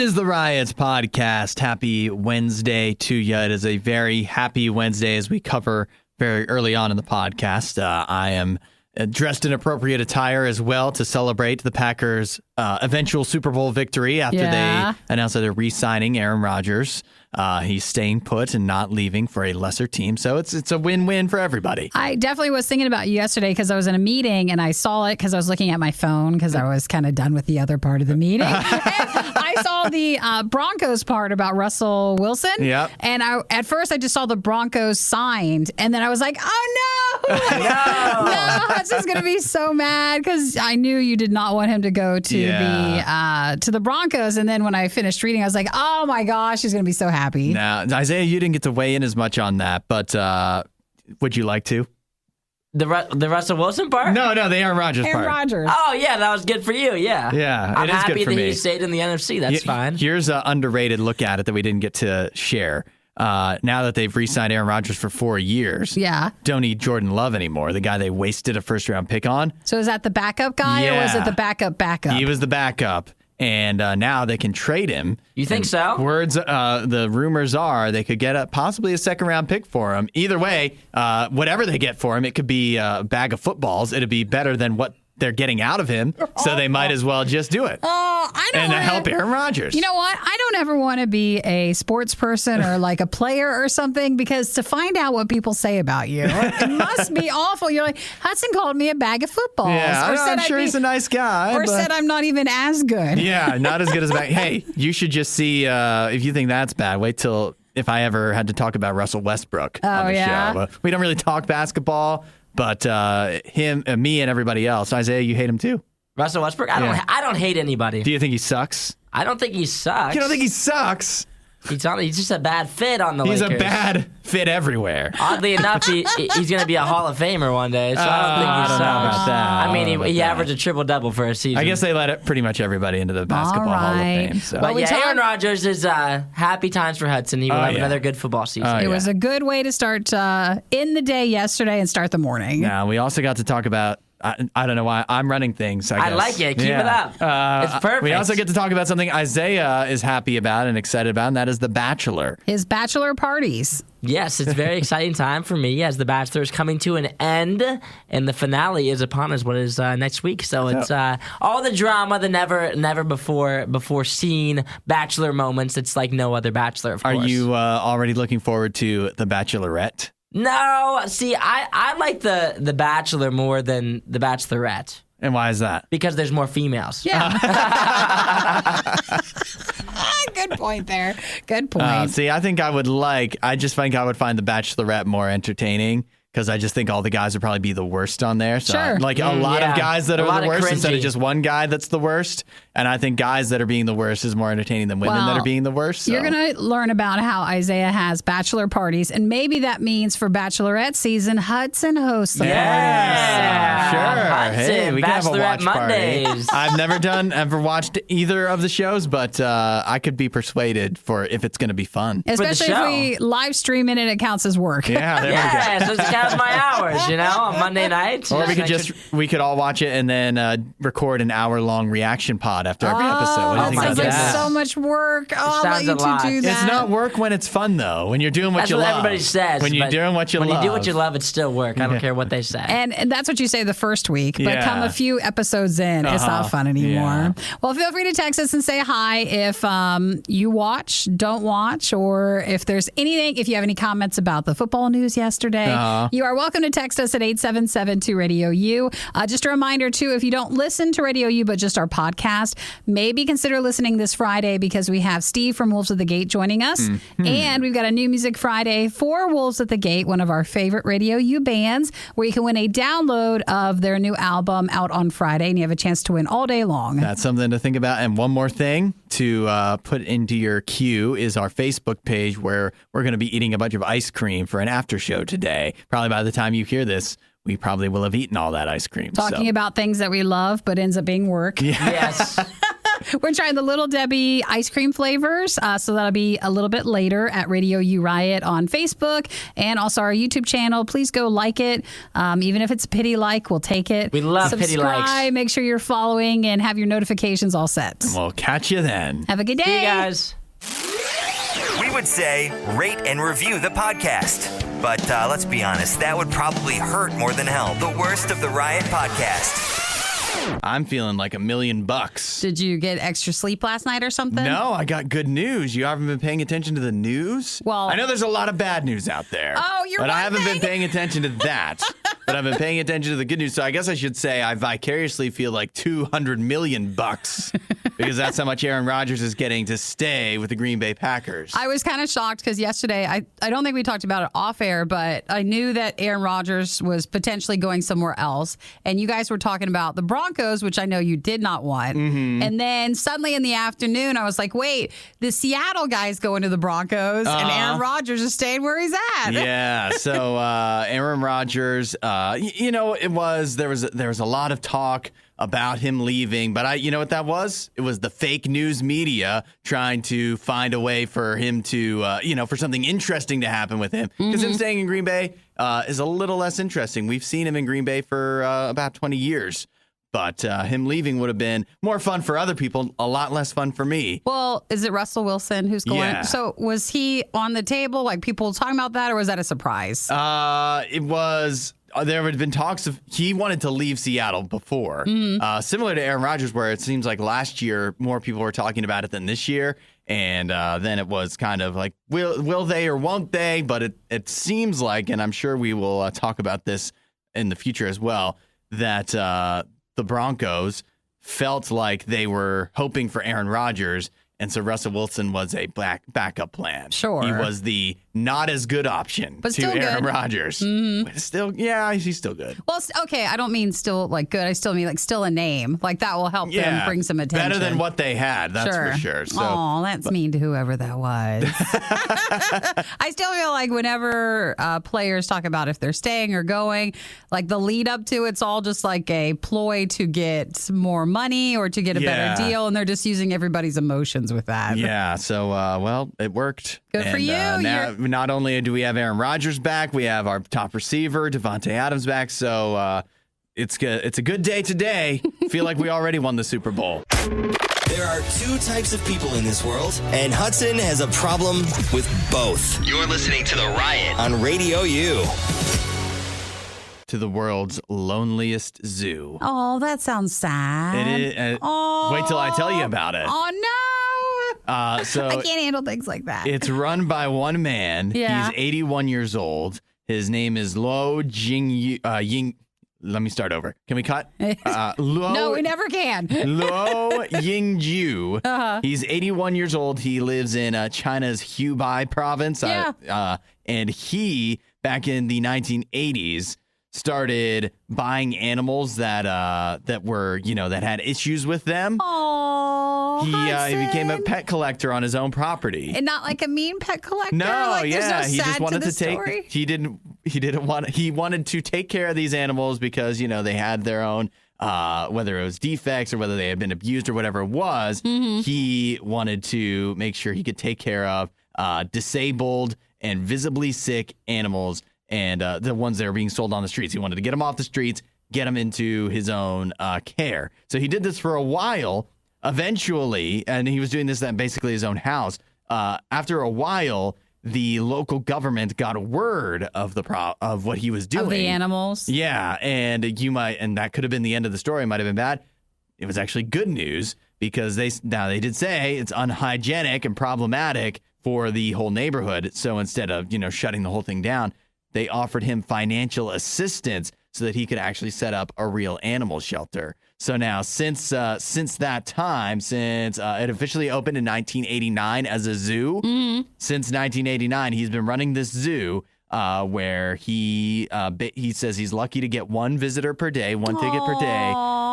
is the Riots podcast. Happy Wednesday to you. It is a very happy Wednesday as we cover very early on in the podcast. I am dressed in appropriate attire as well to celebrate the Packers' eventual Super Bowl victory after they announced that they're re-signing Aaron Rodgers. He's staying put and not leaving for a lesser team. So it's a win-win for everybody. I definitely was thinking about you yesterday because I was in a meeting and I saw it because I was looking at my phone because I was kind of done with the other part of the meeting. And I saw the Broncos part about Russell Wilson. Yep. And at first I just saw the Broncos signed. And then I was like, oh, no. No, Hudson's going to be so mad because I knew you did not want him to go to the Broncos. And then when I finished reading, I was like, oh, my gosh, he's going to be so happy. Now, Isaiah, you didn't get to weigh in as much on that, but would you like to? The Russell Wilson part? No, the Aaron Rodgers part. Aaron Rodgers. Oh, yeah, that was good for you, yeah. Yeah, I'm it is happy good for that me. he stayed in the NFC. That's fine. Here's an underrated look at it that we didn't get to share. Now that they've re-signed Aaron Rodgers for 4 years, don't need Jordan Love anymore, the guy they wasted a first-round pick on. So is that the backup guy or was it the backup? He was the backup. And now they can trade him. You think so? The rumors are they could get possibly a second-round pick for him. Either way, whatever they get for him, it could be a bag of footballs. It'd be better than what they're getting out of him, so they might as well just do it. And help Aaron Rodgers. You know what? I don't ever want to be a sports person or like a player or something because to find out what people say about you, it must be awful. You're like, Hudson called me a bag of footballs. Yeah, I'm sure he's a nice guy. Or said I'm not even as good. Yeah, not as good as Hey, you should just see, if you think that's bad, wait till if I ever had to talk about Russell Westbrook on the show. We don't really talk basketball. But him, me, and everybody else. Isaiah, you hate him too? Russell Westbrook? I don't hate anybody. Do you think he sucks? I don't think he sucks. You don't think he sucks? He's just a bad fit on the Lakers. He's a bad fit everywhere. Oddly enough, he's going to be a Hall of Famer one day, so I don't think he sucks. I don't know about that. I mean, he averaged a triple-double for a season. I guess they let pretty much everybody into the Basketball Hall of Fame. So. But Aaron Rodgers is happy times for Hudson. He will have another good football season. It was a good way to start in the day yesterday and start the morning. Now, we also got to talk about I don't know why I'm running things. I like it. Keep it up. It's perfect. We also get to talk about something Isaiah is happy about and excited about, and that is The Bachelor. His bachelor parties. Yes, it's a very exciting time for me as The Bachelor is coming to an end, and the finale is upon us. What is next week? So it's all the drama, the never before seen Bachelor moments. It's like no other Bachelor. Of course. Are you already looking forward to The Bachelorette? No, see, I like the Bachelor more than the Bachelorette. And why is that? Because there's more females. Yeah. Good point there. Good point. See, I just think I would find the Bachelorette more entertaining. Because I just think all the guys would probably be the worst on there. So sure. A lot of guys that are the worst instead of just one guy that's the worst. And I think guys that are being the worst is more entertaining than women that are being the worst. So. You're going to learn about how Isaiah has bachelor parties. And maybe that means for Bachelorette season, Hudson hosts the parties. Sure. Hudson, hey, we can have a watch Mondays. party. I've never watched either of the shows, but I could be persuaded for if it's going to be fun. Especially if we live stream it and it counts as work. Yeah, there we go. So it's my hours, on Monday nights. Or we could all watch it and then record an hour-long reaction pod after every episode. What do you think about like that? So much work. I'll let you lot. do that. It's not work when it's fun, though. When you're doing what you love. That's what everybody says. When you're doing what you love. When you do what you love, it's still work. I don't care what they say. And that's what you say the first week. But come a few episodes in, it's not fun anymore. Yeah. Well, feel free to text us and say hi if you watch, don't watch, or if there's anything, if you have any comments about the football news yesterday. You are welcome to text us at 877-2-RADIO-U. Just a reminder, too, if you don't listen to Radio U, but just our podcast, maybe consider listening this Friday because we have Steve from Wolves at the Gate joining us. Mm-hmm. And we've got a new Music Friday for Wolves at the Gate, one of our favorite Radio U bands, where you can win a download of their new album out on Friday, and you have a chance to win all day long. That's something to think about. And one more thing to put into your queue is our Facebook page where we're going to be eating a bunch of ice cream for an after show today. Probably by the time you hear this, we probably will have eaten all that ice cream. Talking about things that we love, but ends up being work. Yes. We're trying the Little Debbie ice cream flavors. So that'll be a little bit later at RadioU Riot on Facebook and also our YouTube channel. Please go like it. Even if it's a pity like, we'll take it. We love pity likes. Subscribe, make sure you're following and have your notifications all set. We'll catch you then. Have a good day. See you guys. We would say rate and review the podcast. But let's be honest, that would probably hurt more than hell. The Worst of the Riot podcast. I'm feeling like $1 million. Did you get extra sleep last night or something? No, I got good news. You haven't been paying attention to the news? Well, I know there's a lot of bad news out there. Oh, you're But I haven't wondering? been paying attention to that. But I've been paying attention to the good news. So I guess I should say I vicariously feel like $200 million because that's how much Aaron Rodgers is getting to stay with the Green Bay Packers. I was kind of shocked because yesterday, I don't think we talked about it off air, but I knew that Aaron Rodgers was potentially going somewhere else. And you guys were talking about the Broncos, which I know you did not want. Mm-hmm. And then suddenly in the afternoon, I was like, wait, the Seattle guy's going to the Broncos and Aaron Rodgers is staying where he's at. Yeah, so Aaron Rodgers, there was a lot of talk about him leaving, but you know what that was? It was the fake news media trying to find a way for him to, for something interesting to happen with him. Because him staying in Green Bay is a little less interesting. We've seen him in Green Bay for about 20 years. But him leaving would have been more fun for other people, a lot less fun for me. Well, is it Russell Wilson who's going? Yeah. So was he on the table, like people talking about that, or was that a surprise? It was. There had been talks of he wanted to leave Seattle before, similar to Aaron Rodgers, where it seems like last year more people were talking about it than this year, and then it was kind of like will they or won't they? But it seems like, and I'm sure we will talk about this in the future as well, that the Broncos felt like they were hoping for Aaron Rodgers. And so Russell Wilson was a backup plan. Sure. He was the not as good option But to still Aaron good. Rodgers. But still, he's still good. Well, okay, I don't mean still like good. I still mean like still a name. Like that will help them bring some attention. Better than what they had, that's for sure. So, oh, that's mean to whoever that was. I still feel like whenever players talk about if they're staying or going, like the lead up to it's all just like a ploy to get more money or to get a better deal, and they're just using everybody's emotions with that. Yeah, so, it worked. Good for you. Now, not only do we have Aaron Rodgers back, we have our top receiver, Devontae Adams, back. So it's good. It's a good day today. Feel like we already won the Super Bowl. There are two types of people in this world, and Hudson has a problem with both. You're listening to The Riot on Radio U. To the world's loneliest zoo. Oh, that sounds sad. It is. Wait till I tell you about it. Oh, no. So I can't handle things like that. it's run by one man. Yeah. He's 81 years old. His name is Lo Jing Ying. Let me start over. Can we cut? No, we never can. Lo Yingju. He's 81 years old. He lives in China's Hubei province. Yeah. And he, back in the 1980s, started buying animals that were, that had issues with them. Oh, He became a pet collector on his own property. And not like a mean pet collector. No, like, there's no he just sad wanted to, to take. story? He wanted to take care of these animals because they had their own. Whether it was defects or whether they had been abused or whatever it was, he wanted to make sure he could take care of disabled and visibly sick animals and the ones that are being sold on the streets. He wanted to get them off the streets, get them into his own care. So he did this for a while. Eventually, and he was doing this at basically his own house. After a while, the local government got word of of what he was doing. Of the animals. Yeah, and that could have been the end of the story. It might have been bad. It was actually good news because they did say it's unhygienic and problematic for the whole neighborhood. So instead of shutting the whole thing down, they offered him financial assistance so that he could actually set up a real animal shelter. So now, since that time, since it officially opened in 1989 as a zoo, since 1989, he's been running this zoo where he says he's lucky to get one visitor per day, one ticket per day,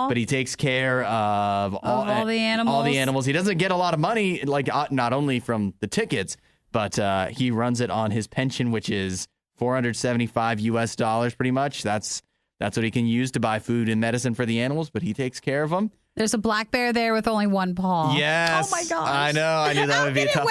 but he takes care of all the animals. All the animals. He doesn't get a lot of money, like not only from the tickets, but he runs it on his pension, which is $475 US pretty much. That's what he can use to buy food and medicine for the animals, but he takes care of them. There's a black bear there with only one paw. Yes. Oh my gosh. I know. I knew that would be tough.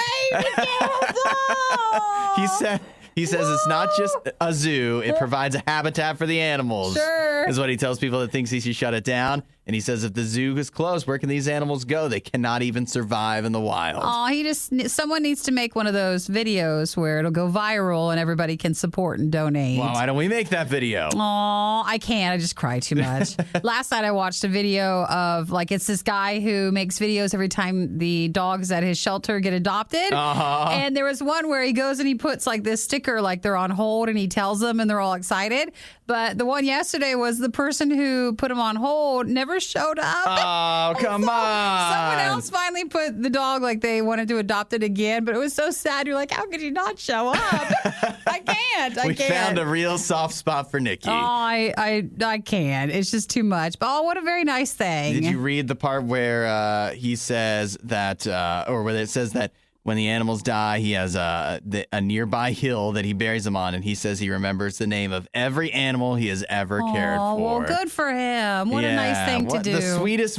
He says it's not just a zoo. It provides a habitat for the animals. Sure. Is what he tells people that thinks he should shut it down. And he says if the zoo is closed, where can these animals go? They cannot even survive in the wild. Oh, someone needs to make one of those videos where it'll go viral and everybody can support and donate. Well, why don't we make that video? Oh, I can't. I just cry too much. Last night I watched a video of it's this guy who makes videos every time the dogs at his shelter get adopted. Uh-huh. And there was one where he goes and he puts this sticker they're on hold and he tells them and they're all excited. But the one yesterday was the person who put him on hold never showed up. Oh, come on. Someone else finally put the dog they wanted to adopt it again, but it was so sad. You're like, how could you not show up? I can't. We found a real soft spot for Nikki. Oh, I can't. It's just too much. But what a very nice thing. Did you read the part where he says that, or where it says that when the animals die, he has a nearby hill that he buries them on, and he says he remembers the name of every animal he has ever cared for. Well, good for him. What a nice thing to do.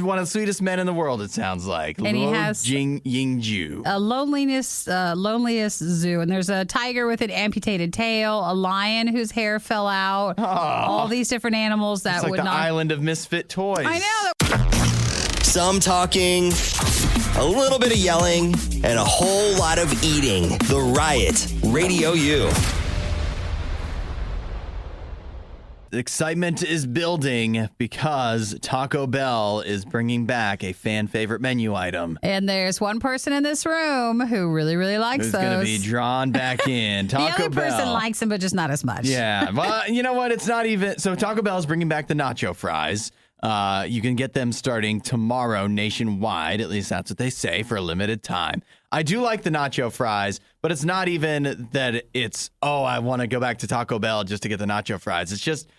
One of the sweetest men in the world, it sounds like. And he has Yingju. A Loneliest Zoo, and there's a tiger with an amputated tail, a lion whose hair fell out, all these different animals that it's would like the not. island of misfit toys. I know. Some talking, a little bit of yelling, and a whole lot of eating. The Riot RadioU. Excitement is building because Taco Bell is bringing back a fan favorite menu item. And there's one person in this room who really, really likes Who's those. going to be drawn back in. Taco the other Bell. person likes them, but just not as much. Yeah. Well, you know what? It's not even. So Taco Bell is bringing back the nacho fries. You can get them starting tomorrow nationwide. At least that's what they say, for a limited time. I do like the nacho fries, but it's not even that it's, I want to go back to Taco Bell just to get the nacho fries. It's just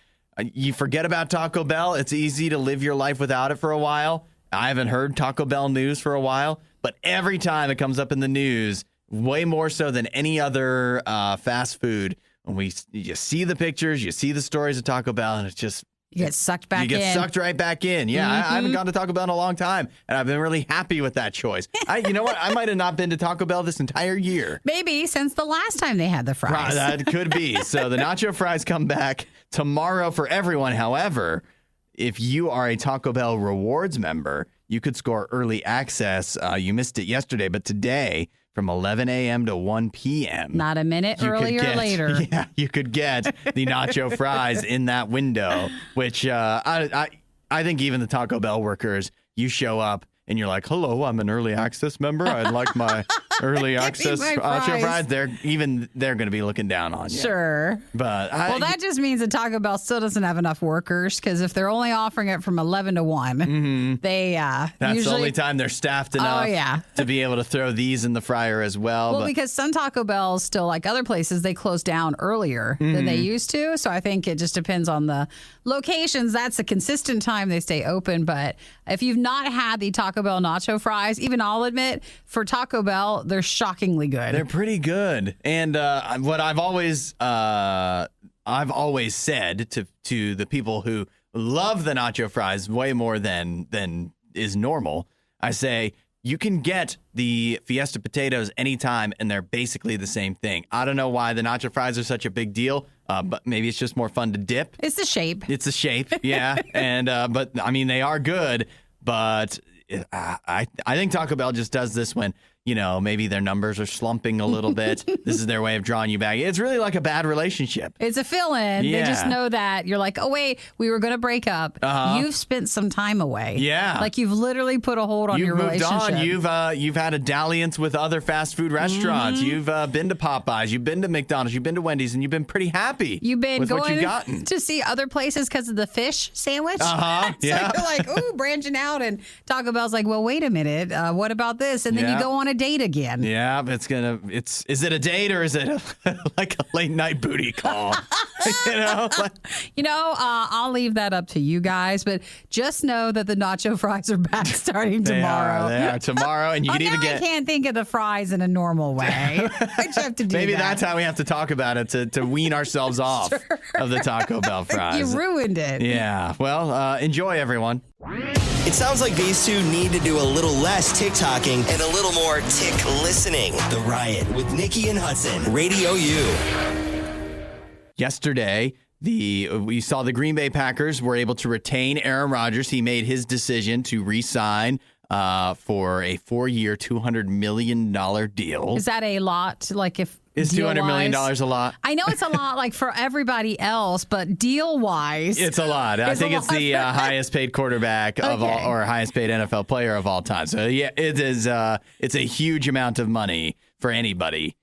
you forget about Taco Bell. It's easy to live your life without it for a while. I haven't heard Taco Bell news for a while, but every time it comes up in the news, way more so than any other fast food, when you see the pictures, you see the stories of Taco Bell, and it's just, you get sucked back in. You get sucked right back in. Yeah, I haven't gone to Taco Bell in a long time, and I've been really happy with that choice. You know what? I might have not been to Taco Bell this entire year. Maybe since the last time they had the fries. That could be. So the nacho fries come back tomorrow for everyone. However, if you are a Taco Bell Rewards member, you could score early access. You missed it yesterday, but today, from 11 a.m. to 1 p.m. Not a minute earlier or later. Yeah, you could get the nacho fries in that window, which I think even the Taco Bell workers, you show up and you're like, hello, I'm an early access member. I'd like my early access nacho fries. They're going to be looking down on you. Sure. But that just means that Taco Bell still doesn't have enough workers, because if they're only offering it from 11 to 1, they that's usually, the only time they're staffed enough to be able to throw these in the fryer as well. Well, because some Taco Bells still, like other places, they close down earlier than they used to. So I think it just depends on the locations. That's a consistent time they stay open. But if you've not had the Taco Bell nacho fries, even I'll admit, for Taco Bell, they're shockingly good. They're pretty good. And what I've always said to the people who love the nacho fries way more than is normal, I say, you can get the Fiesta potatoes anytime, and they're basically the same thing. I don't know why the nacho fries are such a big deal, but maybe it's just more fun to dip. It's the shape. It's the shape, yeah. And but I mean, they are good, but I think Taco Bell just does this when, maybe their numbers are slumping a little bit. This is their way of drawing you back. It's really like a bad relationship. It's a fill-in. Yeah. They just know that you're like, oh, wait, we were going to break up. You've spent some time away. Yeah. Like you've literally put a hold on your relationship. You've moved on. You've had a dalliance with other fast food restaurants. You've been to Popeyes. You've been to McDonald's. You've been to Wendy's, and you've been pretty happy with what going you've gotten. To see other places because of the fish sandwich. Yeah. So you're like, ooh, branching out. And Taco Bell's like, well, wait a minute. What about this? And then you go on a date again. Yeah, is it a date or is it like a late night booty call? I'll leave that up to you guys, but just know that the nacho fries are back starting tomorrow. They are tomorrow, and you can even I can't think of the fries in a normal way. I just have to do Maybe that. that's how we have to talk about it to wean ourselves off of the Taco Bell fries. You ruined it. Yeah. Well, enjoy, everyone. It sounds like these two need to do a little less TikToking and a little more tick listening. The Riot with Nikki and Hudson, Radio U. Yesterday, we saw the Green Bay Packers were able to retain Aaron Rodgers. He made his decision to re-sign for a 4-year, $200 million deal. Is that a lot? Like if Is $200 million a lot? I know it's a lot, like for everybody else, but deal-wise, it's a lot. I think it's the highest paid quarterback of all, or highest paid NFL player of all time. So yeah, it is. It's a huge amount of money for anybody,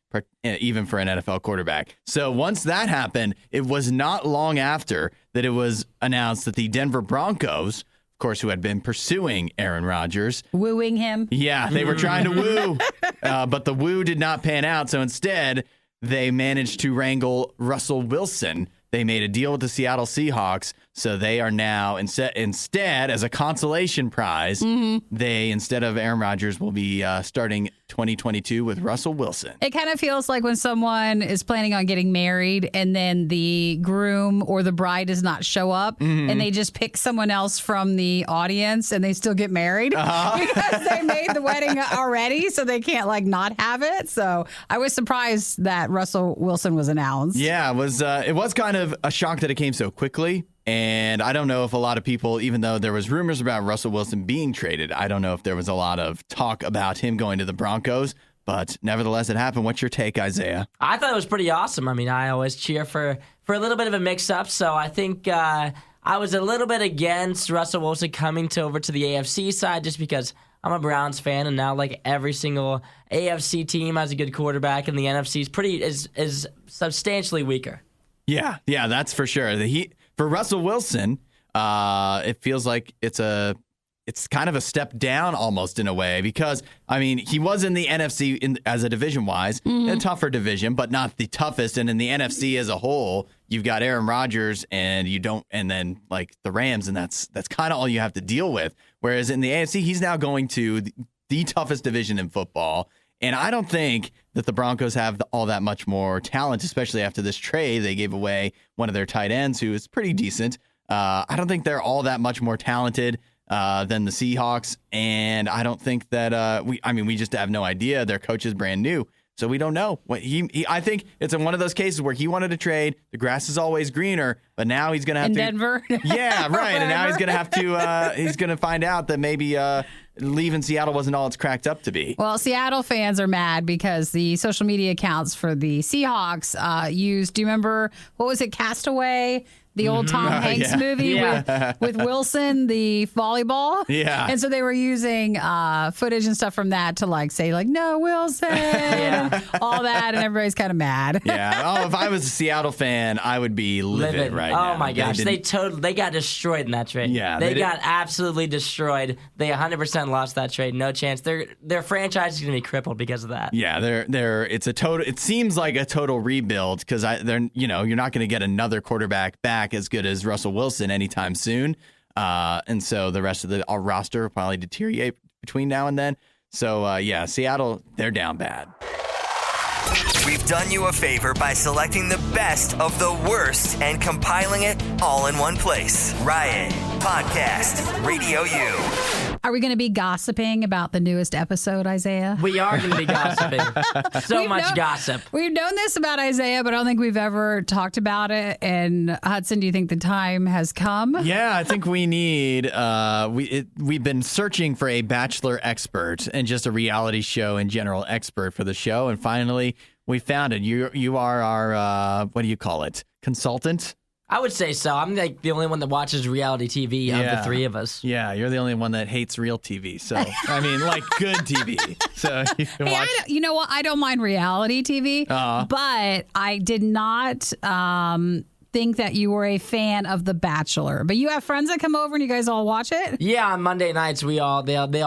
even for an NFL quarterback. So once that happened, it was not long after that it was announced that the Denver Broncos, of course, who had been pursuing Aaron Rodgers. Wooing him. Yeah, they were trying to woo, but the woo did not pan out. So instead, they managed to wrangle Russell Wilson. They made a deal with the Seattle Seahawks. So they are now, instead, as a consolation prize, they, instead of Aaron Rodgers, will be starting 2022 with Russell Wilson. It kind of feels like when someone is planning on getting married and then the groom or the bride does not show up and they just pick someone else from the audience and they still get married because they made the wedding already, so they can't like not have it. So I was surprised that Russell Wilson was announced. Yeah, it was kind of a shock that it came so quickly. And I don't know if a lot of people, even though there was rumors about Russell Wilson being traded, I don't know if there was a lot of talk about him going to the Broncos. But nevertheless, it happened. What's your take, Isaiah? I thought it was pretty awesome. I mean, I always cheer for a little bit of a mix-up. So I think I was a little bit against Russell Wilson coming over to the AFC side just because I'm a Browns fan, and now like every single AFC team has a good quarterback, and the NFC is substantially weaker. Yeah, that's for sure. For Russell Wilson, it feels like it's kind of a step down almost in a way because, I mean, he was in the NFC as a division-wise, a tougher division, but not the toughest. And in the NFC as a whole, you've got Aaron Rodgers and then like the Rams, and that's kind of all you have to deal with. Whereas in the AFC, he's now going to the toughest division in football. And I don't think that the Broncos have all that much more talent, especially after this trade. They gave away one of their tight ends who is pretty decent. I don't think they're all that much more talented than the Seahawks. And I don't think that we just have no idea. Their coach is brand new. So we don't know. I think it's in one of those cases where he wanted to trade. The grass is always greener, but now he's going to have to. In Denver? Yeah, right. And now he's going to have to, he's going to find out that maybe leaving Seattle wasn't all it's cracked up to be. Well, Seattle fans are mad because the social media accounts for the Seahawks do you remember, what was it, Castaway? The old Tom Hanks movie with Wilson, the volleyball. Yeah. And so they were using footage and stuff from that to like say like, no, Wilson, all that. And everybody's kind of mad. Yeah. Oh, if I was a Seattle fan, I would be livid right now. Oh my gosh. They got destroyed in that trade. Yeah. They got absolutely destroyed. They 100% lost that trade. No chance. Their franchise is going to be crippled because of that. Yeah. It seems like a total rebuild because you're not going to get another quarterback back as good as Russell Wilson anytime soon. And so the rest of the roster will probably deteriorate between now and then. So, Seattle, they're down bad. We've done you a favor by selecting the best of the worst and compiling it all in one place. Riot Podcast, Radio U. Are we going to be gossiping about the newest episode, Isaiah? We are going to be gossiping. Much gossip. We've known this about Isaiah, but I don't think we've ever talked about it. And Hudson, do you think the time has come? Yeah, I think we need. We've been searching for a Bachelor expert and just a reality show in general expert for the show, and finally we found it. You are our what do you call it? Consultant. I would say so. I'm like the only one that watches reality TV of the three of us. Yeah, you're the only one that hates real TV. So, I mean, like good TV. So you can watch. You know what? I don't mind reality TV, but I did not think that you were a fan of The Bachelor. But you have friends that come over and you guys all watch it? Yeah, on Monday nights they all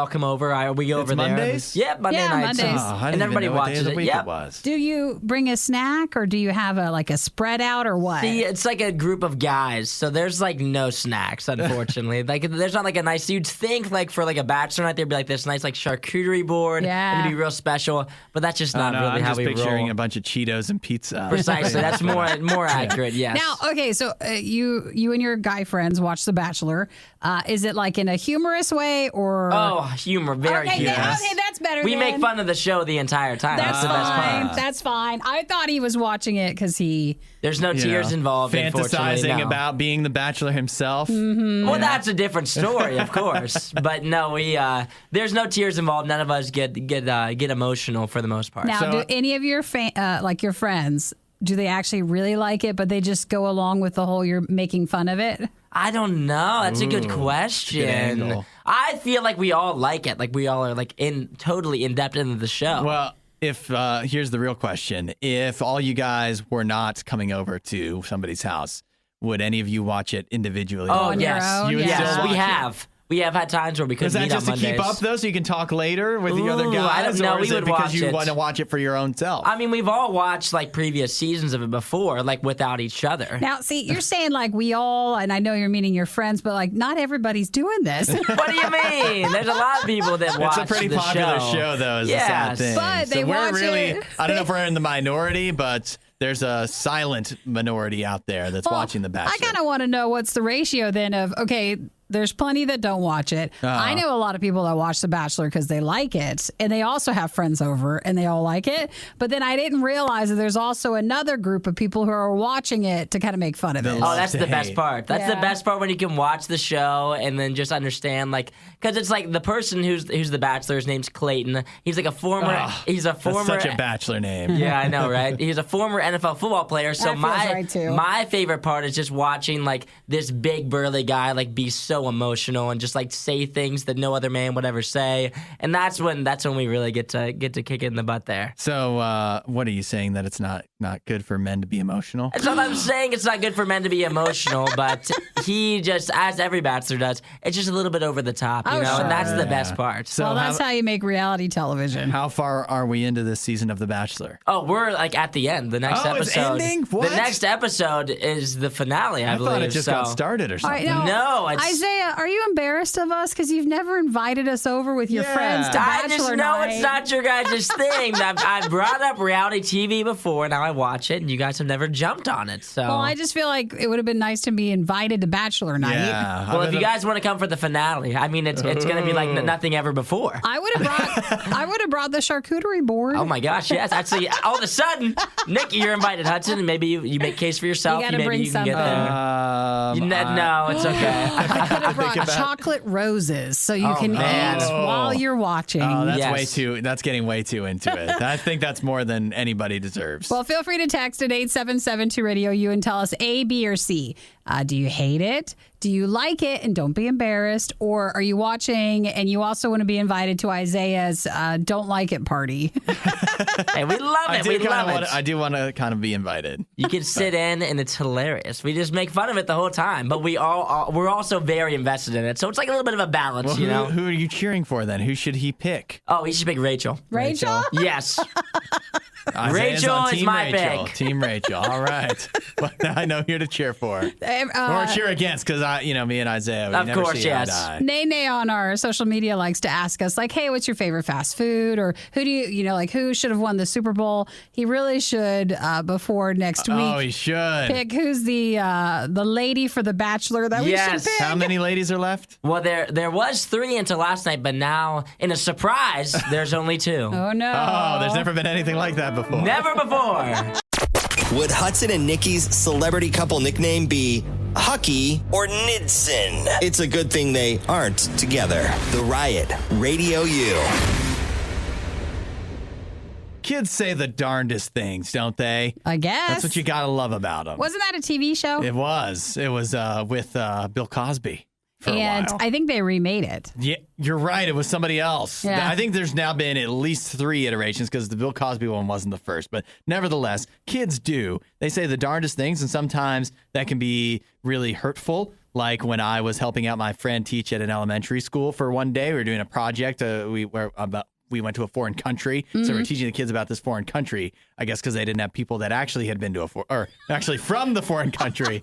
come over. We go over there. Mondays? Yeah, Monday nights. Mondays. And everybody watches it. It was. Do you bring a snack or do you have a spread out or what? See, it's like a group of guys, so there's like no snacks, unfortunately. Like there's not like a nice. You'd think like for like a bachelor night there'd be like this nice like charcuterie board. Yeah. And it'd be real special, but that's just not really I'm how just we roll. picturing a bunch of Cheetos and pizza. Precisely, that's more accurate. Yes. Now, Now, okay, so you and your guy friends watch The Bachelor. Is it like in a humorous way or? Oh, humor, very humorous. Okay, that's better. We make fun of the show the entire time. That's the best part. That's fine. I thought he was watching it because there's no tears involved. Fantasizing about being the Bachelor himself. Mm-hmm. Well, that's a different story, of course. But no, there's no tears involved. None of us get emotional for the most part. Now, do any of your like your friends, do they actually really like it, but they just go along with the whole you're making fun of it? I don't know. That's a good question. Good angle. I feel like we all like it. Like we all are like totally in depth into the show. Well, if here's the real question: if all you guys were not coming over to somebody's house, would any of you watch it individually? Oh, your yes. own? You would Yeah. still watch We it? have. We have had times where we Is couldn't that meet on just to Mondays. keep up, though, so you can talk later with the other Ooh, guys? I don't know. Or is We it would because watch you it. want to watch it for your own self? I mean, we've all watched like previous seasons of it before, like without each other. Now, see, you're saying like we all, and I know you're meaning your friends, but like not everybody's doing this. What do you mean? There's a lot of people that watch It's a pretty the popular show, though, is the sad Yes. thing. But they so we're watch really, it. I don't know if we're in the minority, but there's a silent minority out there that's watching The Bachelor. I kind of want to know what's the ratio then of, okay, there's plenty that don't watch it. I know a lot of people that watch The Bachelor because they like it, and they also have friends over, and they all like it. But then I didn't realize that there's also another group of people who are watching it to kind of make fun of it. Oh, that's to the best hate. part. That's the Yeah. best part when you can watch the show and then just understand, like, because it's like the person who's the Bachelor, his name's Clayton. He's like a former. He's a former. That's such a Bachelor name. Yeah, I know, right? He's a former NFL football player. So That feels right, too. my favorite part is just watching like this big burly guy like be so emotional and just like say things that no other man would ever say. And that's when we really get to kick it in the butt there. So what are you saying, that it's not good for men to be emotional? It's not that I'm saying it's not good for men to be emotional, but he just, as every Bachelor does, it's just a little bit over the top, you Oh, know, sure. and that's the best part. So Well, that's how you make reality television. how far are we into this season of The Bachelor? Oh, we're like at the end. The next Oh, it's episode. ending? What? The next episode is the finale, I believe. thought it just got so- started or All something. right, now, No, it's- Isaiah, are you embarrassed of us because you've never invited us over with your Yeah. friends to I Bachelor just know night? it's not your guys' thing. I've brought up reality TV before, now I watch it, and you guys have never jumped on it. So, Well, I just feel like it would have been nice to be invited to Bachelor night. Yeah. well, if you guys want to come for the finale, I mean, it's going to be like nothing ever before. I would have brought the charcuterie board. Oh my gosh, yes. Actually, all of a sudden, Nikki, you're invited, Hudson, and maybe you make case for yourself. You gotta Maybe bring you can get something. there. No, it's okay. I could have brought chocolate roses so you can man. eat while you're watching. Oh, that's Yes. way too. That's getting way too into it. I think that's more than anybody deserves. Well, feel free to text at 877-2-RADIO-U and tell us A, B, or C. Do you hate it? Do you like it? And don't be embarrassed. Or are you watching and you also want to be invited to Isaiah's don't like it party? Hey, we love it. We love it. I do want to kind of be invited. You can sit in, and it's hilarious. We just make fun of it the whole time, but we're also very invested in it. So it's like a little bit of a balance, Well, you know. who are you cheering for then? Who should he pick? Oh, he should pick Rachel. Rachel? Yes. Isaiah's Rachel on is Team my Rachel. pick. Team Rachel. All right. Well, now I know who to cheer for. Or cheer against, because me and Isaiah, we Of never course, see eye to yes. eye. Nene on our social media likes to ask us, like, hey, what's your favorite fast food? Or who do who should have won the Super Bowl? He really should, before next week, Oh, he should. pick who's the lady for The Bachelor that we Yes. should pick. How many ladies are left? Well, there was 3 until last night, but now, in a surprise, there's only 2. Oh, no. Oh, there's never been anything like that before. Never before. Would Hudson and Nikki's celebrity couple nickname be Hucky or Nidson? It's a good thing they aren't together. The Riot, Radio U. Kids say the darndest things, don't they? I guess. That's what you gotta love about them. Wasn't that a TV show? It was with Bill Cosby for a And while. I think they remade it. Yeah, you're right. It was somebody else. Yeah. I think there's now been at least 3 iterations because the Bill Cosby one wasn't the first. But nevertheless, kids do. They say the darndest things, and sometimes that can be really hurtful. Like when I was helping out my friend teach at an elementary school for one day, we were doing a project. We went to a foreign country, so we're teaching the kids about this foreign country. I guess because they didn't have people that actually had been to actually from the foreign country.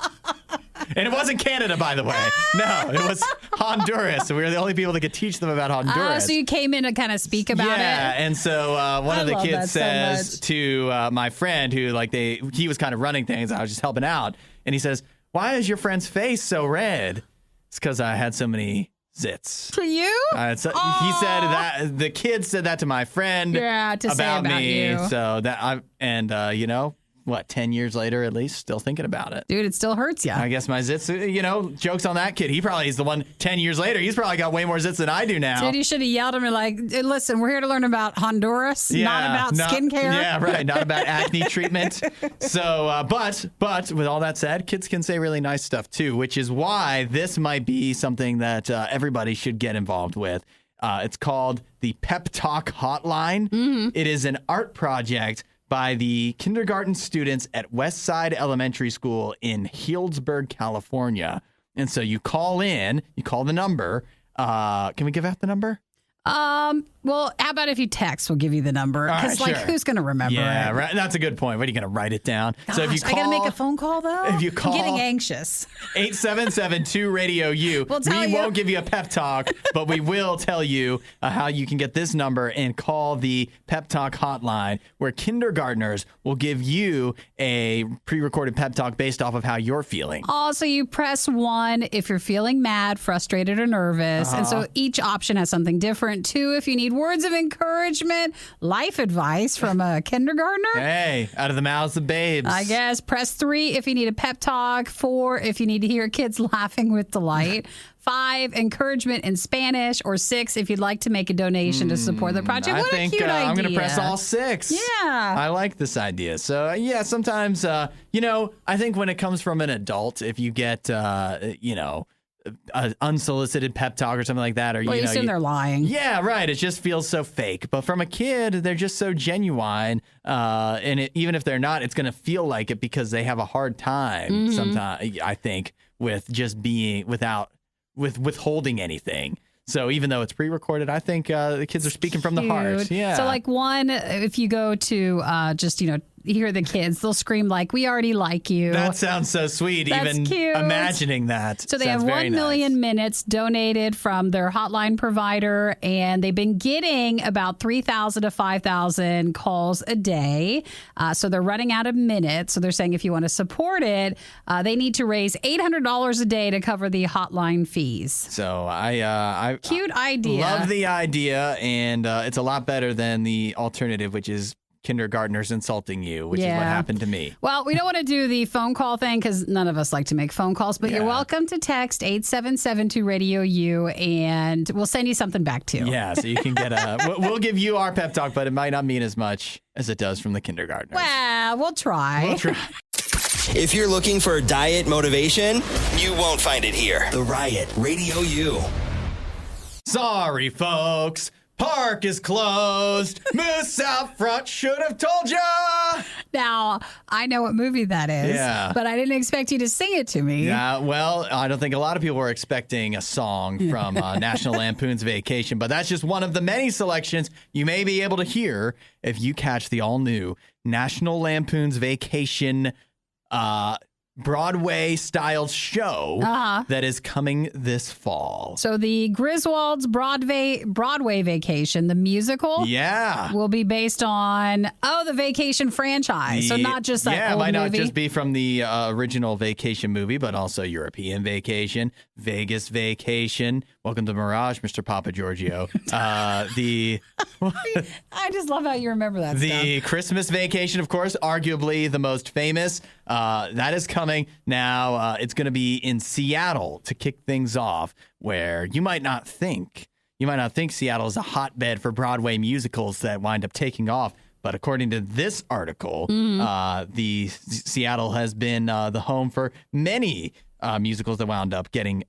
And it wasn't Canada, by the way. No, it was Honduras. So we were the only people that could teach them about Honduras. So you came in to kind of speak about it? Yeah, and so one of the kids says to my friend who, he was kind of running things. I was just helping out. And he says, "Why is your friend's face so red?" It's because I had so many zits. To you? He said that the kid said that to my friend. Yeah, to say about me. you. So that 10 years later, at least, still thinking about it. Dude, it still hurts you. I guess my zits, jokes on that kid. He probably is the one 10 years later. He's probably got way more zits than I do now. Dude, you should have yelled at me like, "Listen, we're here to learn about Honduras, not about skincare." Yeah, right. Not about acne treatment. So, but with all that said, kids can say really nice stuff too, which is why this might be something that everybody should get involved with. It's called the Pep Talk Hotline. Mm-hmm. It is an art project by the kindergarten students at Westside Elementary School in Healdsburg, California. And so you call the number. Can we give out the number? Well, how about if you text, we'll give you the number. Because, who's going to remember it? Yeah, right. That's a good point. What, are you going to write it down? Gosh, so if you call, I got to make a phone call, though? If you call, I'm getting anxious. 877-2-RADIO-U. We won't give you a pep talk, but we will tell you how you can get this number and call the Pep Talk Hotline, where kindergartners will give you a pre-recorded pep talk based off of how you're feeling. Also, you press 1 if you're feeling mad, frustrated, or nervous. And so each option has something different. 2 if you need words of encouragement, life advice from a kindergartner. Hey, out of the mouths of babes. I guess. Press 3 if you need a pep talk. 4 if you need to hear kids laughing with delight. 5, encouragement in Spanish. Or 6 if you'd like to make a donation to support the project. What a cute idea. I'm going to press all 6. Yeah. I like this idea. So, sometimes, I think when it comes from an adult, if you get, an unsolicited pep talk or something like that, or you assume they're lying. Yeah, right. It just feels so fake. But from a kid, they're just so genuine, and even if they're not, it's going to feel like it because they have a hard time sometimes. I think with just being with withholding anything. So even though it's pre-recorded, I think the kids are speaking from the heart. Yeah. So if you go to hear the kids, they'll scream like, "We already like you." That sounds so sweet. That's even cute. Imagining that. So they have 1 million minutes donated from their hotline provider, and they've been getting about 3,000 to 5,000 calls a day. So they're running out of minutes. So they're saying if you want to support it, they need to raise $800 a day to cover the hotline fees. So I cute idea. Love the idea, and it's a lot better than the alternative, which is kindergartners insulting you, which is what happened to me. Well, we don't want to do the phone call thing because none of us like to make phone calls, but you're welcome to text 877-2-RADIO-U, and we'll send you something back too. Yeah, so you can get we'll give you our pep talk, but it might not mean as much as it does from the kindergartners. Well, we'll try. If you're looking for diet motivation, you won't find it here. The Riot Radio U. Sorry, folks. Park is closed. Moose out front should have told ya. Now, I know what movie that is, but I didn't expect you to sing it to me. Yeah, well, I don't think a lot of people were expecting a song from National Lampoon's Vacation, but that's just one of the many selections you may be able to hear if you catch the all-new National Lampoon's Vacation Broadway-styled show that is coming this fall. So the Griswold's Broadway Vacation, the musical, will be based on the Vacation franchise. So not just that old movie. Yeah, it might not just be from the original Vacation movie, but also European Vacation, Vegas Vacation. Welcome to Mirage, Mr. Papa Giorgio. I just love how you remember that The stuff. Christmas Vacation, of course, arguably the most famous. That is coming. Now, it's going to be in Seattle to kick things off, where you might not think Seattle is a hotbed for Broadway musicals that wind up taking off. But according to this article, the Seattle has been the home for many musicals that wound up getting,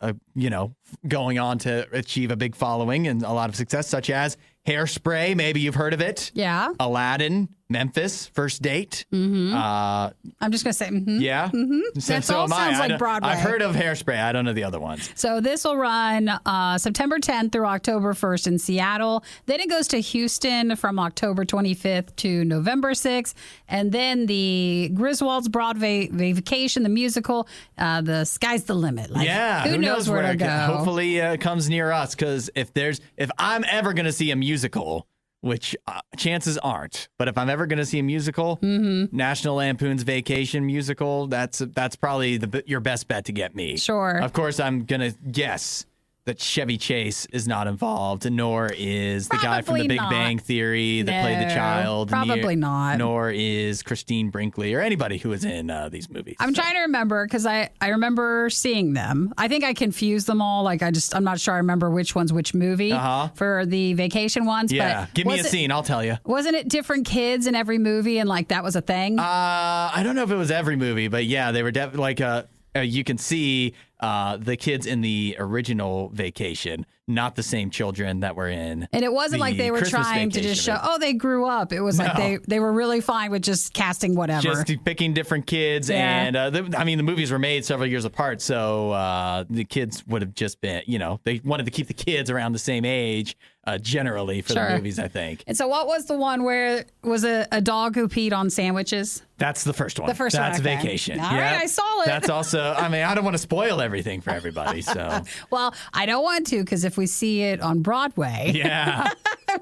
going on to achieve a big following and a lot of success, such as Hairspray, maybe you've heard of it. Yeah. Aladdin, Memphis, First Date. I'm just going to say, Yeah? That all sounds like Broadway. I've heard of Hairspray. I don't know the other ones. So this will run September 10th through October 1st in Seattle. Then it goes to Houston from October 25th to November 6th. And then the Griswold's Broadway Vacation, the musical, the sky's the limit. Like, who knows where to go? Hopefully it comes near us, because if I'm ever going to see a musical, which chances aren't, but if I'm ever going to see a musical, National Lampoon's Vacation musical, that's probably your best bet to get me. Sure. Of course, I'm going to guess that Chevy Chase is not involved, nor is the guy from The Big Bang Theory that played the child. Probably not. Nor is Christine Brinkley or anybody who is in these movies. I'm trying to remember, because I remember seeing them. I think I confused them all. Like, I'm not sure I remember which one's which movie for the vacation ones. Yeah, but give me a scene, I'll tell you. Wasn't it different kids in every movie, and like that was a thing? I don't know if it was every movie, but yeah, they were definitely like you can see the kids in the original Vacation, not the same children that were in. And it wasn't like they were Christmas trying to just show, movie. they grew up. It was like they were really fine with just casting whatever. Just picking different kids. Yeah. And the movies were made several years apart, so the kids would have just been, they wanted to keep the kids around the same age generally for the movies, I think. And so what was the one where was a dog who peed on sandwiches? That's the first one. The first one. That's okay. Vacation. All right, I saw it. That's also, I don't want to spoil everything for everybody, so. Well, I don't want to, because if we see it on Broadway, yeah,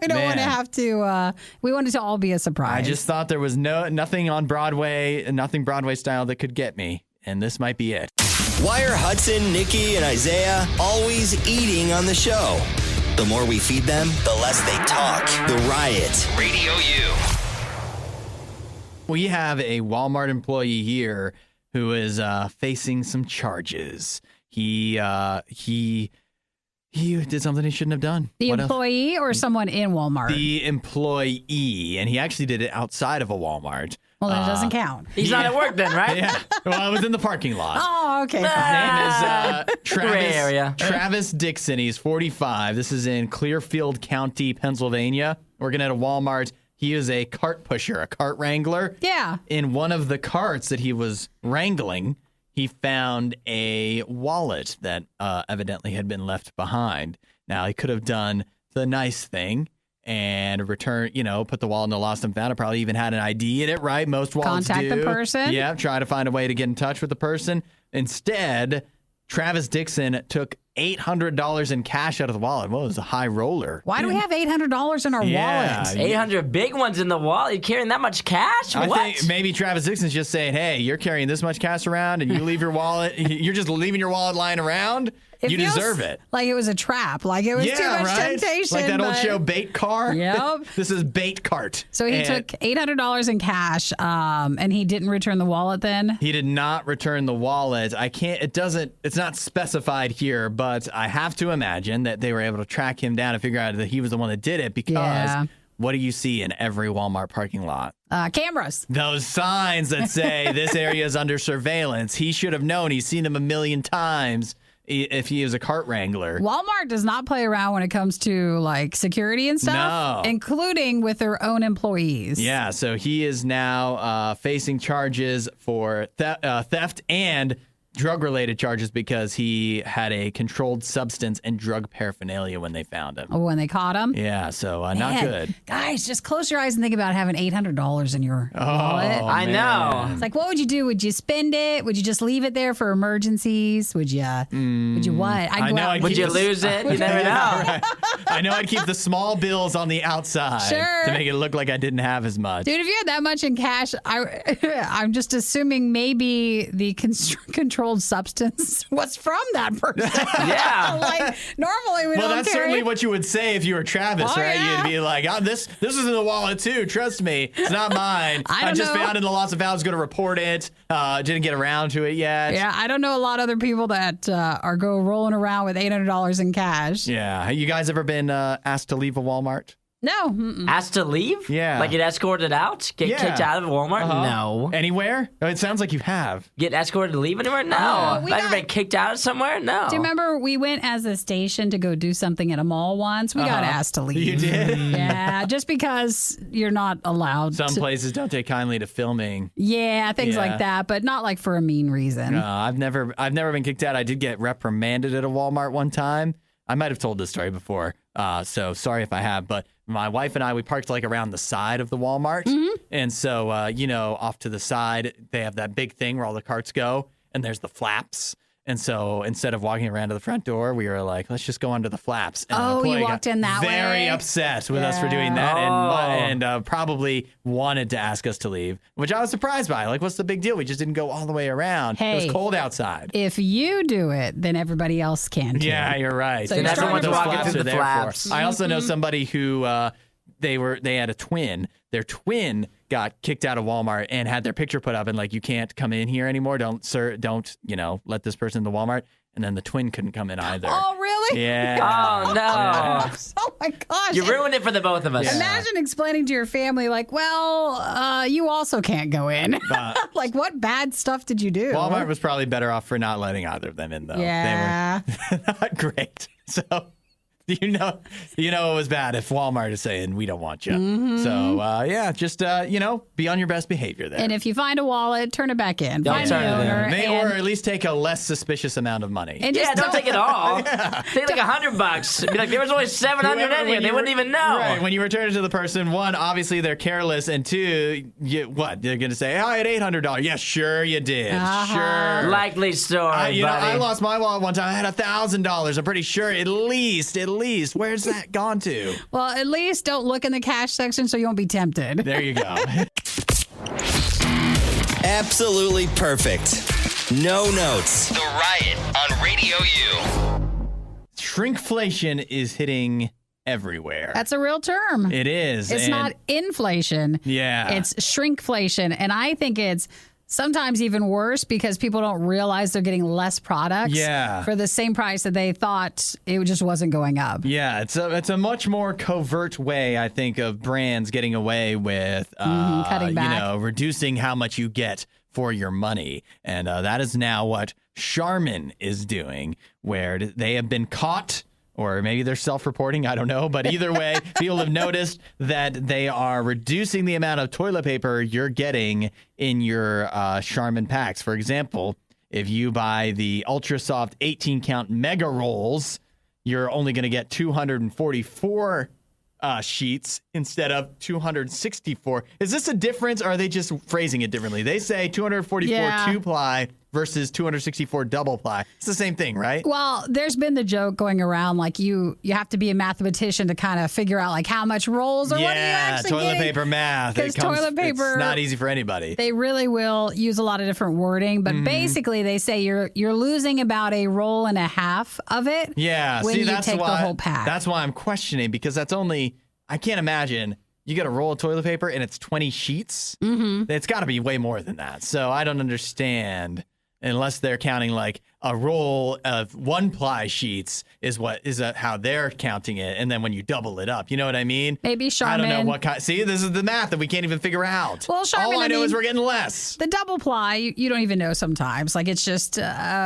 we don't want to have to, we want it to all be a surprise. I just thought there was nothing on Broadway, nothing Broadway style that could get me, and this might be it. Why are Hudson, Nikki, and Isaiah always eating on the show? The more we feed them, the less they talk. The Riot. Radio U. We have a Walmart employee here who is facing some charges. He did something he shouldn't have done. The employee or someone in Walmart? The employee, and he actually did it outside of a Walmart. Well, that doesn't count. He's not at work then, right? Yeah. Well, it was in the parking lot. Oh, okay. His name is Gray Travis Dixon. He's 45. This is in Clearfield County, Pennsylvania. Working at a Walmart. He is a cart pusher, a cart wrangler. Yeah. In one of the carts that he was wrangling, he found a wallet that evidently had been left behind. Now, he could have done the nice thing and return, put the wallet in the lost and found. It probably even had an ID in it, right? Most wallets Contact the person. Yeah, try to find a way to get in touch with the person. Instead, Travis Dixon took $800 in cash out of the wallet. Well, it was a high roller. Why do we have $800 in our wallet? 800 big ones in the wallet. You carrying that much cash? I What? think maybe Travis Dixon's just saying, hey, you're carrying this much cash around and you leave your wallet. You're just leaving your wallet lying around. You deserve it. Like it was a trap. Like it was too much temptation. Like that old show, Bait Car. Yep. This is Bait Cart. So he took $800 in cash, and he didn't return the wallet then? He did not return the wallet. It's not specified here, but I have to imagine that they were able to track him down and figure out that he was the one that did it, because what do you see in every Walmart parking lot? Cameras. Those signs that say this area is under surveillance. He should have known. He's seen them a million times. If he is a cart wrangler. Walmart does not play around when it comes to like security and stuff, including with their own employees. Yeah, so he is now facing charges for theft and drug-related charges because he had a controlled substance and drug paraphernalia when they found him. Oh, when they caught him? Yeah, so not good. Guys, just close your eyes and think about having $800 in your wallet. I know. It's like, what would you do? Would you spend it? Would you just leave it there for emergencies? Would you what? Would you lose it? You never know. Right. I know I'd keep the small bills on the outside to make it look like I didn't have as much. Dude, if you had that much in cash, I'm just assuming maybe the controlled substance was from that person. Yeah. Like, normally we don't Well, that's carry. certainly what you would say if you were Travis, right? Yeah. You'd be like, this is in the wallet too. Trust me. It's not mine. I just found it in the lost and found. I was going to report it. Didn't get around to it yet. Yeah, I don't know a lot of other people that are rolling around with $800 in cash. Yeah. Have you guys ever been asked to leave a Walmart? No. Asked to leave? Yeah. Like get escorted out? Get kicked out of Walmart? No. Anywhere? Oh, it sounds like you have. Get escorted to leave anywhere? No. Have I ever been kicked out of somewhere? No. Do you remember we went as a station to go do something at a mall once? We got asked to leave. You did? Yeah, just because you're not allowed Some places don't take kindly to filming. Yeah, things like that, but not like for a mean reason. I've never been kicked out. I did get reprimanded at a Walmart one time. I might have told this story before, so sorry if I have, but my wife and I, we parked like around the side of the Walmart. And so, off to the side, they have that big thing where all the carts go, and there's the flaps. And so instead of walking around to the front door, we were like, let's just go under the flaps. And you walked in that way? Very upset with us for doing that and probably wanted to ask us to leave, which I was surprised by. Like, what's the big deal? We just didn't go all the way around. Hey, it was cold outside. If you do it, then everybody else can too. Yeah, you're right. So and everyone's walking through the flaps. I also know somebody who they had a twin. Their twin got kicked out of Walmart and had their picture put up and like, you can't come in here anymore. Don't let this person in the Walmart. And then the twin couldn't come in either. Oh, really? Yeah. Oh, no. Yeah. Oh, my gosh. You ruined it for the both of us. Yeah. Imagine explaining to your family, like, you also can't go in. Like, what bad stuff did you do? Walmart was probably better off for not letting either of them in, though. Yeah. They were not great. So, you know it was bad if Walmart is saying, we don't want you. So, just, be on your best behavior there. And if you find a wallet, turn it back in. Don't Find turn the it in. owner. Or at least take a less suspicious amount of money. And Yeah, just don't take it all. Take like $100. Be like, there was only 700 in here. They wouldn't even know. Right. When you return it to the person, one, obviously they're careless, and two, They're going to say, I had $800. Yeah, sure you did. Sure. Likely story, buddy. I lost my wallet one time. I had $1,000. I'm pretty sure at least. Where's that gone to? Well, at least don't look in the cash section so you won't be tempted. There you go. Absolutely perfect. No notes. The Riot on Radio U. Shrinkflation is hitting everywhere. That's a real term. It is. It's not inflation. Yeah. It's shrinkflation. And I think it's sometimes even worse because people don't realize they're getting less products for the same price that they thought it just wasn't going up. Yeah, it's a much more covert way, I think, of brands getting away with cutting back. Reducing how much you get for your money. And that is now what Charmin is doing, where they have been caught, or maybe they're self-reporting, I don't know. But either way, people have noticed that they are reducing the amount of toilet paper you're getting in your Charmin packs. For example, if you buy the Ultra Soft 18-count Mega Rolls, you're only going to get 244 sheets instead of 264. Is this a difference, or are they just phrasing it differently? They say 244 two-ply versus 264 double ply. It's the same thing, right? Well, there's been the joke going around like you have to be a mathematician to kind of figure out like how much rolls or what are you actually toilet getting? paper math. Because toilet paper, it's not easy for anybody. They really will use a lot of different wording, but basically they say you're losing about a roll and a half of it. Yeah, when you take the whole pack. That's why I'm questioning, because that's only, I can't imagine. You get a roll of toilet paper and it's 20 sheets. It's got to be way more than that. So I don't understand. Unless they're counting like a roll of one-ply sheets is how they're counting it, and then when you double it up, you know what I mean? Maybe Charmin. I don't know what kind. See, this is the math that we can't even figure out. Well, Charmin, all I know is we're getting less. The double ply, you don't even know sometimes. Like it's just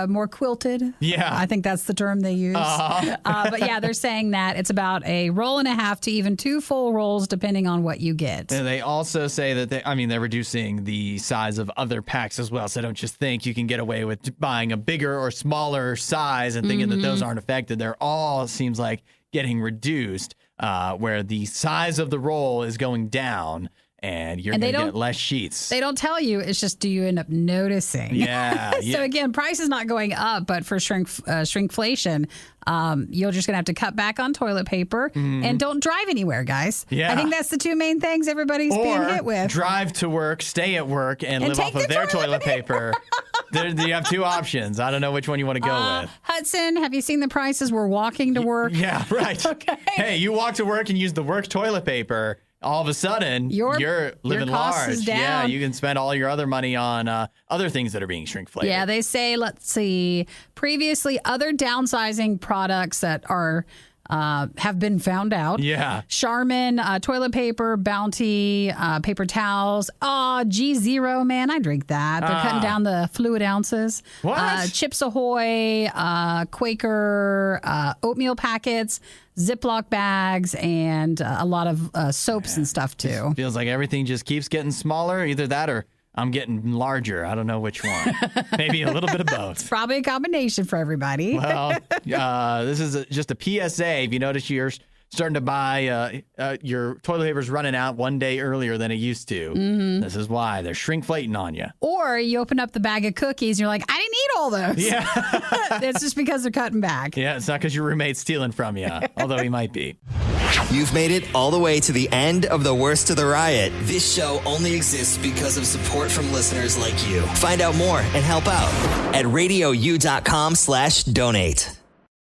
more quilted. Yeah, I think that's the term they use. But yeah, they're saying that it's about a roll and a half to even 2 full rolls, depending on what you get. And they also say that they're reducing the size of other packs as well. So don't just think you can get away with buying a bigger or smaller size and thinking that those aren't affected. They're all, seems like, getting reduced, where the size of the roll is going down and you're going to get less sheets. They don't tell you. It's just, do you end up noticing? Yeah. So again, price is not going up, but for shrinkflation, you're just going to have to cut back on toilet paper and don't drive anywhere, guys. Yeah. I think that's the 2 main things everybody's being hit with. Drive to work, stay at work, and live off of their toilet paper. You have 2 options. I don't know which one you want to go with. Hudson, have you seen the prices? We're walking to work. Yeah, right. Okay. Hey, you walk to work and use the work toilet paper. All of a sudden, you're living cost large. is down. Yeah, you can spend all your other money on other things that are being shrinkflated. Yeah, they say, let's see, previously other downsizing products that are have been found out. Yeah. Charmin, toilet paper, Bounty, paper towels. G0, man, I drink that. They're cutting down the fluid ounces. What? Chips Ahoy, Quaker, oatmeal packets, Ziploc bags, and a lot of soaps and stuff, too. Feels like everything just keeps getting smaller. Either that or I'm getting larger. I don't know which one. Maybe a little bit of both. Probably a combination for everybody. Well, this is just a PSA. If you notice you're starting to buy, your toilet paper's running out one day earlier than it used to. Mm-hmm. This is why. They're shrinkflating on you. Or you open up the bag of cookies and you're like, I didn't eat all those. Yeah. It's just because they're cutting back. Yeah, it's not because your roommate's stealing from you, although he might be. You've made it all the way to the end of the Worst of the Riot. This show only exists because of support from listeners like you. Find out more and help out at RadioU.com/donate.